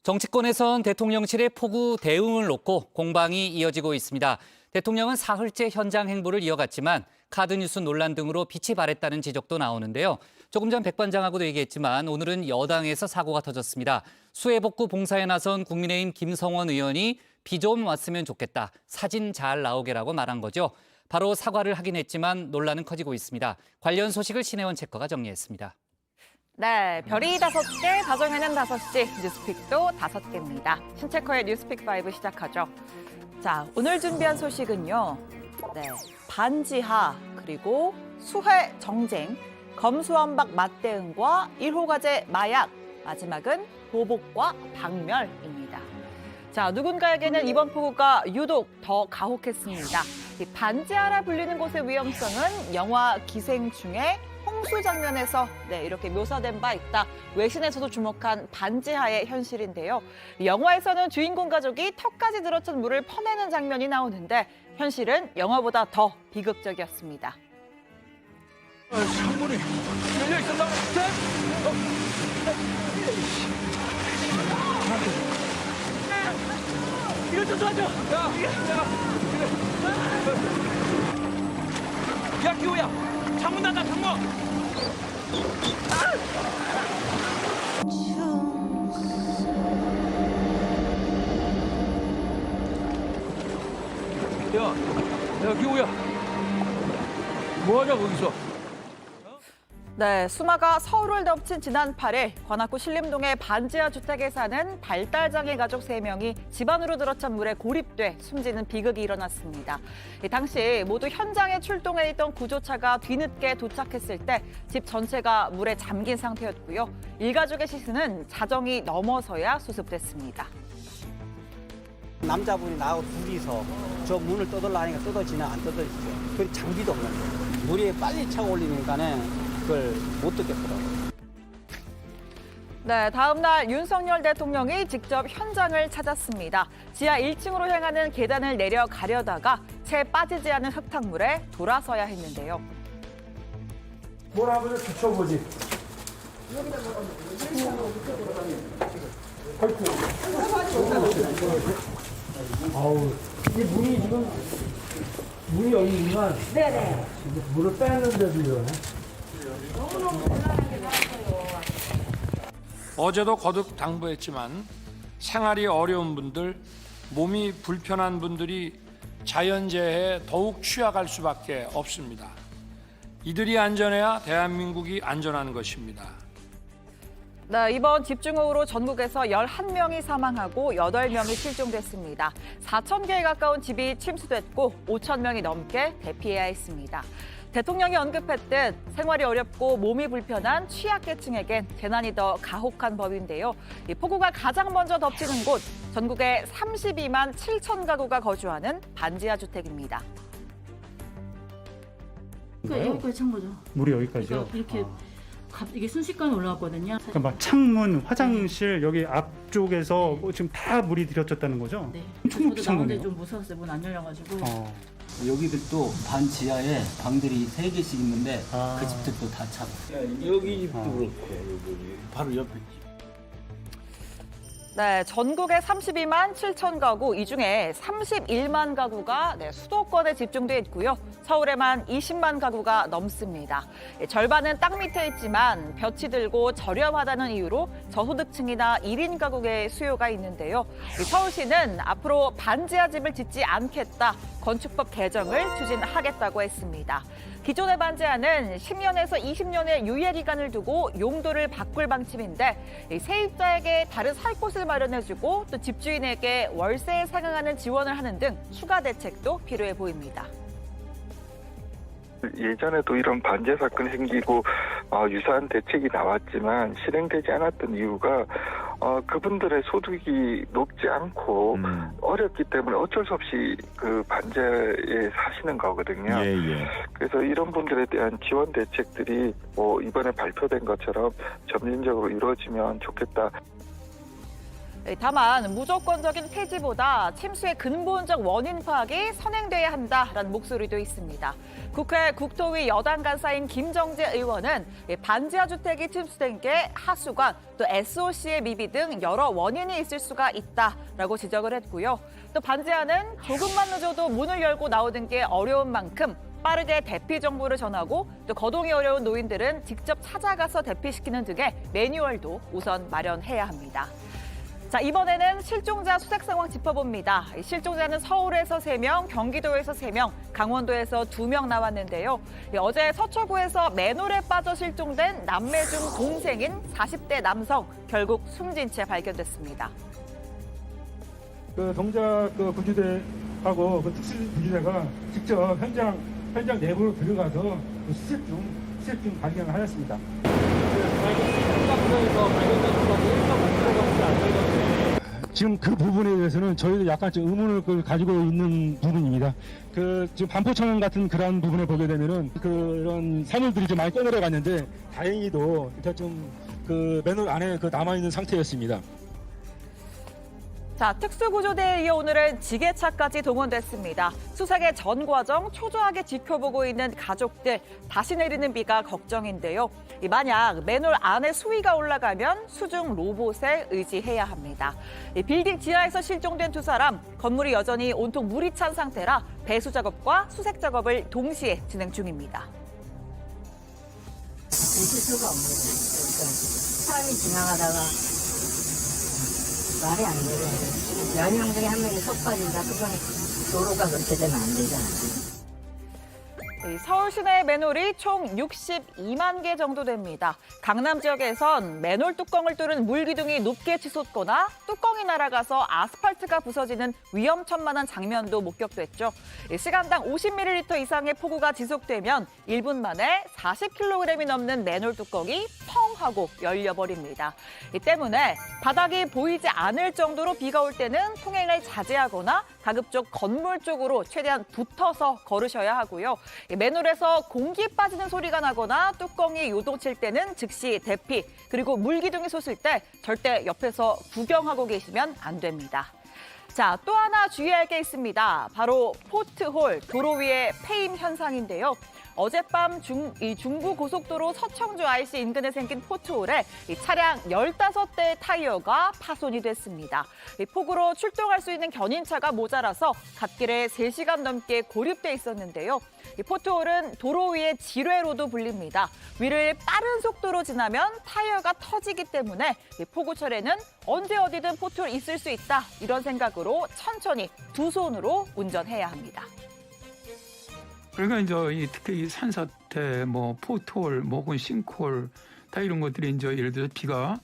정치권에선 대통령실의 폭우 대응을 놓고 공방이 이어지고 있습니다. 대통령은 사흘째 현장 행보를 이어갔지만 카드뉴스 논란 등으로 빛이 발했다는 지적도 나오는데요. 조금 전 백 반장하고도 얘기했지만 오늘은 여당에서 사고가 터졌습니다. 수해복구 봉사에 나선 국민의힘 김성원 의원이 비 좀 왔으면 좋겠다. 사진 잘 나오게라고 말한 거죠. 바로 사과를 하긴 했지만 논란은 커지고 있습니다. 관련 소식을 신혜원 체커가 정리했습니다. 네, 별이 5개, 다정해는 5시, 뉴스픽도 5개입니다. 신체커의 뉴스픽 5 시작하죠. 자, 오늘 준비한 소식은요. 네, 반지하, 그리고 수해 정쟁, 검수완박 맞대응과 1호 과제 마약, 마지막은 보복과 박멸입니다. 자, 누군가에게는 이번 폭우가 유독 더 가혹했습니다. 이 반지하라 불리는 곳의 위험성은 영화 기생충의 홍수 장면에서 이렇게 묘사된 바 있다. 외신에서도 주목한 반지하의 현실인데요. 영화에서는 주인공 가족이 턱까지 들어찬 물을 퍼내는 장면이 나오는데 현실은 영화보다 더 비극적이었습니다. 창문이 열려 있었나? 이거 좀 도와줘. 야, 기호야, 창문 닫아, 창문. 야, 기호야, 뭐하냐 거기서? 네, 수마가 서울을 덮친 지난 8일 관악구 신림동의 반지하 주택에 사는 발달장애 가족 3명이 집 안으로 들어찬 물에 고립돼 숨지는 비극이 일어났습니다. 당시 모두 현장에 출동해 있던 구조차가 뒤늦게 도착했을 때 집 전체가 물에 잠긴 상태였고요. 일가족의 시신은 자정이 넘어서야 수습됐습니다. 남자분이 나하고 둘이서 저 문을 떠들라니까 뜯어지나 안 뜯어지죠. 그 장비도 없는 거예요. 물이 빨리 차고 올리니까는 그걸 못 듣겠더라고요. 네, 다음 날 윤석열 대통령이 직접 현장을 찾았습니다. 지하 1층으로 향하는 계단을 내려가려다가 채 빠지지 않은 흙탕물에 돌아서야 했는데요. 뭐라고 비춰보지. 아우, 이 문이 지금 문이 열리지만 네네. 물을 뺐는데도 이러네. 어제도 거듭 당부했지만 생활이 어려운 분들, 몸이 불편한 분들이 자연재해에 더욱 취약할 수밖에 없습니다. 이들이 안전해야 대한민국이 안전한 것입니다. 네, 이번 집중호우로 전국에서 11명이 사망하고 8명이 실종됐습니다. 4천 개에 가까운 집이 침수됐고 5천 명이 넘게 대피해야 했습니다. 대통령이 언급했듯 생활이 어렵고 몸이 불편한 취약계층에겐 재난이 더 가혹한 법인데요. 이 폭우가 가장 먼저 덮치는 곳, 전국에 32만 7천 가구가 거주하는 반지하 주택입니다. 그러니까 여기까지 찬 거죠. 물이 여기까지요? 그러니까 이렇게 이게 순식간에 올라왔거든요. 그러니까 막 창문, 화장실 여기 앞쪽에서 뭐 지금 다 물이 들여쳤다는 거죠? 네. 엄청 높이 찬 나오는데 거네요. 좀 무서웠어요. 문 안 열려가지고. 여기들도 반 지하에 방들이 3개씩 있는데 아. 그 집들도 다 차고. 여기 집도 그렇고 여기 바로 옆에 집. 네, 전국에 32만 7천 가구, 이 중에 31만 가구가 수도권에 집중돼 있고요. 서울에만 20만 가구가 넘습니다. 절반은 땅 밑에 있지만 볕이 들고 저렴하다는 이유로 저소득층이나 1인 가구의 수요가 있는데요. 서울시는 앞으로 반지하 집을 짓지 않겠다, 건축법 개정을 추진하겠다고 했습니다. 기존의 반지하는 10년에서 20년의 유예 기간을 두고 용도를 바꿀 방침인데 세입자에게 다른 살 곳을 마련해주고 또 집주인에게 월세에 상응하는 지원을 하는 등 추가 대책도 필요해 보입니다. 예전에도 이런 반지하 사건이 생기고 유사한 대책이 나왔지만 실행되지 않았던 이유가 그분들의 소득이 높지 않고 어렵기 때문에 어쩔 수 없이 그 반지하에 사시는 거거든요. 그래서 이런 분들에 대한 지원 대책들이 이번에 발표된 것처럼 점진적으로 이루어지면 좋겠다. 다만 무조건적인 폐지보다 침수의 근본적 원인 파악이 선행돼야 한다라는 목소리도 있습니다. 국회 국토위 여당 간사인 김정재 의원은 반지하 주택이 침수된 게 하수관, 또 SOC의 미비 등 여러 원인이 있을 수가 있다라고 지적을 했고요. 또 반지하는 조금만 늦어도 문을 열고 나오는 게 어려운 만큼 빠르게 대피 정보를 전하고 또 거동이 어려운 노인들은 직접 찾아가서 대피시키는 등의 매뉴얼도 우선 마련해야 합니다. 자, 이번에는 실종자 수색 상황 짚어봅니다. 실종자는 서울에서 3명, 경기도에서 3명, 강원도에서 2명 나왔는데요. 어제 서초구에서 맨홀에 빠져 실종된 남매 중 동생인 40대 남성, 결국 숨진 채 발견됐습니다. 그 동작 그 구조대하고 그 특수 구조대가 직접 현장 내부로 들어가서 그 수색 중 발견을 하였습니다. 지금 그 부분에 대해서는 저희도 약간 좀 의문을 가지고 있는 부분입니다. 그 지금 반포청 같은 그런 부분을 보게 되면은 그런 사물들이 좀 많이 꺼내려갔는데 다행히도 일단 좀 그 맨홀 안에 그 남아 있는 상태였습니다. 자, 특수구조대에 이어 오늘은 지게차까지 동원됐습니다. 수색의 전 과정 초조하게 지켜보고 있는 가족들, 다시 내리는 비가 걱정인데요. 만약 맨홀 안에 수위가 올라가면 수중 로봇에 의지해야 합니다. 빌딩 지하에서 실종된 2사람, 건물이 여전히 온통 물이 찬 상태라 배수 작업과 수색 작업을 동시에 진행 중입니다. 수가 없는 거니까 사람이 지나가다가 말이 안 돼요. 10명 중에 한 명이 속 빠진다. 그건 도로가 그렇게 되면 안 되잖아요. 서울 시내 맨홀이 총 62만 개 정도 됩니다. 강남 지역에선 맨홀 뚜껑을 뚫은 물기둥이 높게 치솟거나 뚜껑이 날아가서 아스팔트가 부서지는 위험천만한 장면도 목격됐죠. 시간당 50ml 이상의 폭우가 지속되면 1분 만에 40kg이 넘는 맨홀 뚜껑이 펑 하고 열려버립니다. 이 때문에 바닥이 보이지 않을 정도로 비가 올 때는 통행을 자제하거나 가급적 건물 쪽으로 최대한 붙어서 걸으셔야 하고요. 맨홀에서 공기 빠지는 소리가 나거나 뚜껑이 요동칠 때는 즉시 대피, 그리고 물기둥이 솟을 때 절대 옆에서 구경하고 계시면 안 됩니다. 자, 또 하나 주의할 게 있습니다. 바로 포트홀, 도로 위의 폐임 현상인데요. 어젯밤 중부고속도로 서청주 IC 인근에 생긴 포트홀에 차량 15대의 타이어가 파손이 됐습니다. 폭우로 출동할 수 있는 견인차가 모자라서 갓길에 3시간 넘게 고립돼 있었는데요. 이 포트홀은 도로 위의 지뢰로도 불립니다. 위를 빠른 속도로 지나면 타이어가 터지기 때문에 폭우철에는 언제 어디든 포트홀 있을 수 있다, 이런 생각으로 천천히 2손으로 운전해야 합니다. 그러니까 이제 특히 이 산사태, 뭐 포트홀, 뭐 혹은 싱크홀, 다 이런 것들이 이제 예를 들어서 비가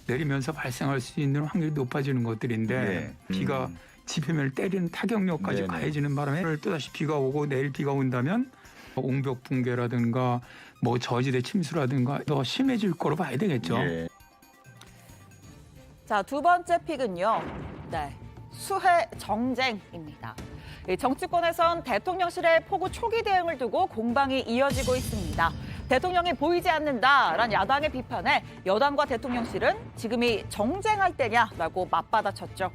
내리면서 발생할 수 있는 확률이 높아지는 것들인데 비가 지표면을 때리는 타격력까지 가해지는 바람에 또다시 비가 오고 내일 비가 온다면 옹벽 붕괴라든가 뭐 저지대 침수라든가 더 심해질 거로 봐야 되겠죠. 자, 2번째 픽은요. 수해 정쟁입니다. 정치권에선 대통령실의 폭우 초기 대응을 두고 공방이 이어지고 있습니다. 대통령이 보이지 않는다라는 야당의 비판에 여당과 대통령실은 지금이 정쟁할 때냐라고 맞받아쳤죠.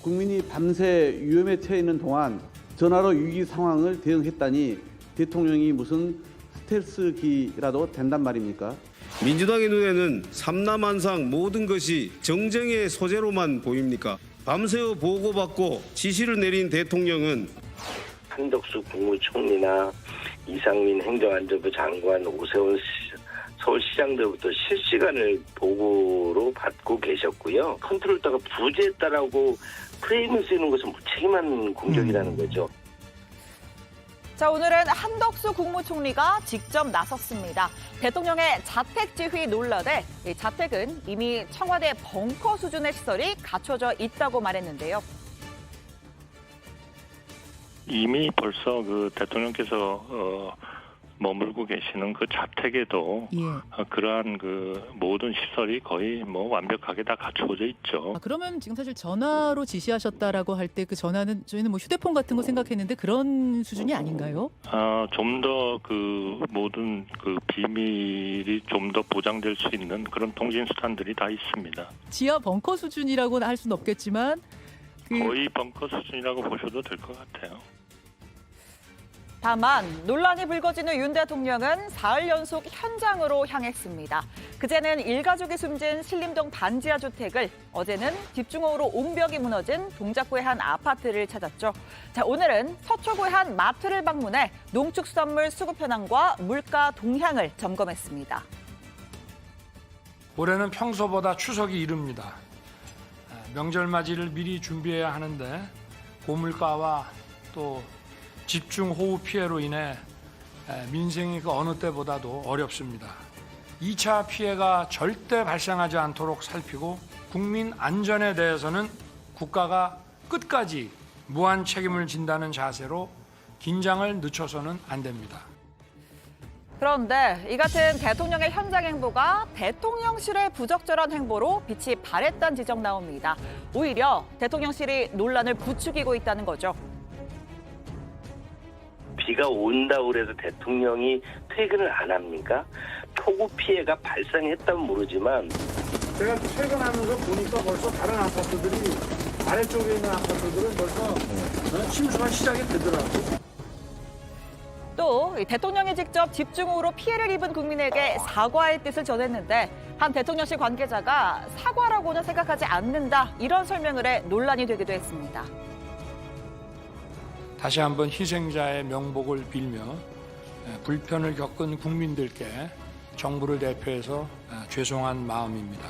국민이 밤새 위험에 처해 있는 동안 전화로 위기 상황을 대응했다니 대통령이 무슨 스텔스기라도 된단 말입니까? 민주당의 눈에는 삼남한상 모든 것이 정쟁의 소재로만 보입니까? 밤새워 보고받고 지시를 내린 대통령은 한덕수 국무총리나 이상민 행정안전부 장관, 오세훈 서울시장들부터 실시간을 보고로 받고 계셨고요. 컨트롤타가 부재했다라고 프레임을 쓰는 것은 무책임한 공격이라는 거죠. 자, 오늘은 한덕수 국무총리가 직접 나섰습니다. 대통령의 자택 지휘 논란에 이 자택은 이미 청와대 벙커 수준의 시설이 갖춰져 있다고 말했는데요. 이미 벌써 그 대통령께서 머물고 계시는 그 자택에도 그러한 그 모든 시설이 거의 뭐 완벽하게 다 갖춰져 있죠. 그러면 지금 사실 전화로 지시하셨다라고 할 때 그 전화는 저희는 뭐 휴대폰 같은 거 생각했는데 그런 수준이 아닌가요? 좀 더 그 모든 그 비밀이 좀 더 보장될 수 있는 그런 통신 수단들이 다 있습니다. 지하 벙커 수준이라고는 할 수는 없겠지만 거의 벙커 수준이라고 보셔도 될 것 같아요. 다만 논란이 불거진 후 윤 대통령은 사흘 연속 현장으로 향했습니다. 그제는 일가족이 숨진 신림동 반지하 주택을, 어제는 집중호우로 옹벽이 무너진 동작구의 한 아파트를 찾았죠. 자, 오늘은 서초구의 한 마트를 방문해 농축수산물 수급 현황과 물가 동향을 점검했습니다. 올해는 평소보다 추석이 이릅니다. 명절 맞이를 미리 준비해야 하는데 고물가와 또 집중호우 피해로 인해 민생이 그 어느 때보다도 어렵습니다. 2차 피해가 절대 발생하지 않도록 살피고 국민 안전에 대해서는 국가가 끝까지 무한 책임을 진다는 자세로 긴장을 늦춰서는 안 됩니다. 그런데 이 같은 대통령의 현장 행보가 대통령실의 부적절한 행보로 빛이 발했다는 지적 나옵니다. 오히려 대통령실이 논란을 부추기고 있다는 거죠. 비가 온다고 그래서 대통령이 퇴근을 안 합니까? 폭우 피해가 발생했다면 모르지만 제가 퇴근하면서 보니까 벌써 다른 아파트들이 아래쪽에 있는 아파트들은 벌써 침수가 시작이 되더라고요. 또 대통령이 직접 집중호우로 피해를 입은 국민에게 사과의 뜻을 전했는데 한 대통령실 관계자가 사과라고는 생각하지 않는다, 이런 설명을 해 논란이 되기도 했습니다. 다시 한번 희생자의 명복을 빌며 불편을 겪은 국민들께 정부를 대표해서 죄송한 마음입니다.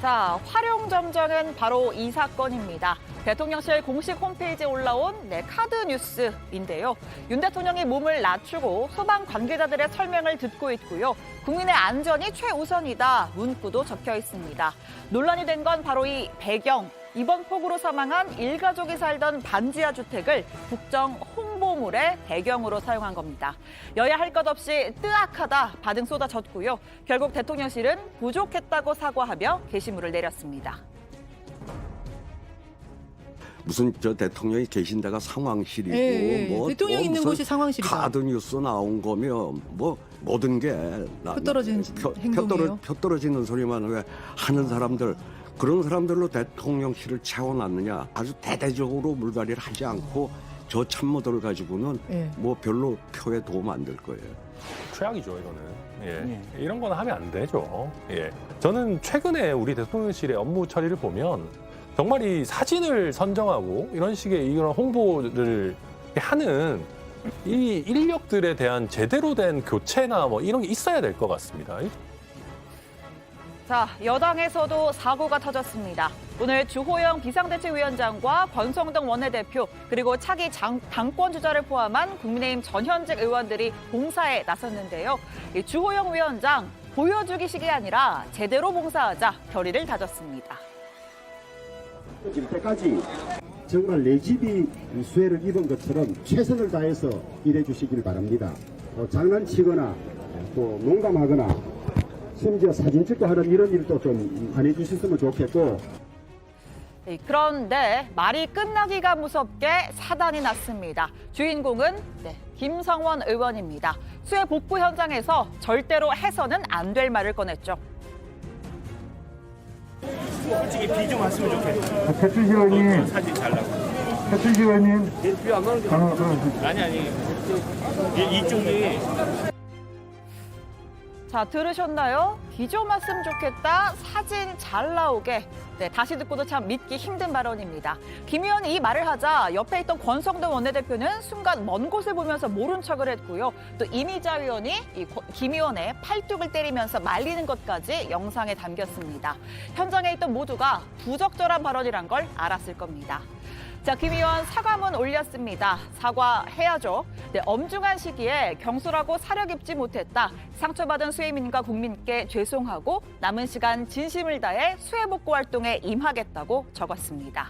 자, 활용점정은 바로 이 사건입니다. 대통령실 공식 홈페이지에 올라온 카드 뉴스인데요. 윤 대통령이 몸을 낮추고 소방 관계자들의 설명을 듣고 있고요. 국민의 안전이 최우선이다 문구도 적혀 있습니다. 논란이 된 건 바로 이 배경. 이번 폭우로 사망한 일가족이 살던 반지하 주택을 국정 홍보물의 배경으로 사용한 겁니다. 여야 할 것 없이 뜨악하다 반응 쏟아졌고요. 결국 대통령실은 부족했다고 사과하며 게시물을 내렸습니다. 무슨 저 대통령이 계신 데가 상황실이고 뭐 대통령 있는 곳이 상황실이다. 카드 뉴스 나온 거면 뭐 모든 게 표떨어지는 행동이에요. 표떨어지는 소리만 왜 하는 사람들, 그런 사람들로 대통령실을 채워놨느냐. 아주 대대적으로 물갈이를 하지 않고 저 참모들을 가지고는 뭐 별로 표에 도움 안 될 거예요. 최악이죠, 이거는. 이런 건 하면 안 되죠. 저는 최근에 우리 대통령실의 업무 처리를 보면 정말 이 사진을 선정하고 이런 식의 이런 홍보를 하는 이 인력들에 대한 제대로 된 교체나 뭐 이런 게 있어야 될 것 같습니다. 자, 여당에서도 사고가 터졌습니다. 오늘 주호영 비상대책위원장과 권성동 원내대표 그리고 차기 당권 주자를 포함한 국민의힘 전현직 의원들이 봉사에 나섰는데요. 이 주호영 위원장, 보여주기식이 아니라 제대로 봉사하자 결의를 다졌습니다. 질 때까지 정말 내 집이 수해를 입은 것처럼 최선을 다해서 일해 주시길 바랍니다. 장난치거나 또 농담하거나 심지어 사진 찍고 하는 이런 일도 좀 안 해주셨으면 좋겠고. 그런데 말이 끝나기가 무섭게 사단이 났습니다. 주인공은 김성원 의원입니다. 수해 복구 현장에서 절대로 해서는 안 될 말을 꺼냈죠. 솔직히 비 좀 왔으면 좋겠어요. 배춘식 의원님. 사진 잘 나고. 배춘식 의원님. 비안 나는 게 아니. 이쪽이. 자, 들으셨나요? 비 좀 왔으면 좋겠다, 사진 잘 나오게. 다시 듣고도 참 믿기 힘든 발언입니다. 김 의원이 이 말을 하자 옆에 있던 권성동 원내대표는 순간 먼 곳을 보면서 모른 척을 했고요. 또 이미자 의원이 김 의원의 팔뚝을 때리면서 말리는 것까지 영상에 담겼습니다. 현장에 있던 모두가 부적절한 발언이란 걸 알았을 겁니다. 자, 김 의원 사과문 올렸습니다. 사과해야죠. 엄중한 시기에 경솔하고 사려 깊지 못했다. 상처받은 수해민과 국민께 죄송하고 남은 시간 진심을 다해 수해 복구 활동에 임하겠다고 적었습니다.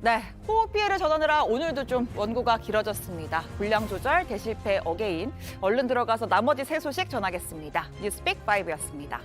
네, 호우 피해를 전하느라 오늘도 좀 원고가 길어졌습니다. 분량 조절, 대실패 어게인. 얼른 들어가서 나머지 새 소식 전하겠습니다. 뉴스픽 5였습니다.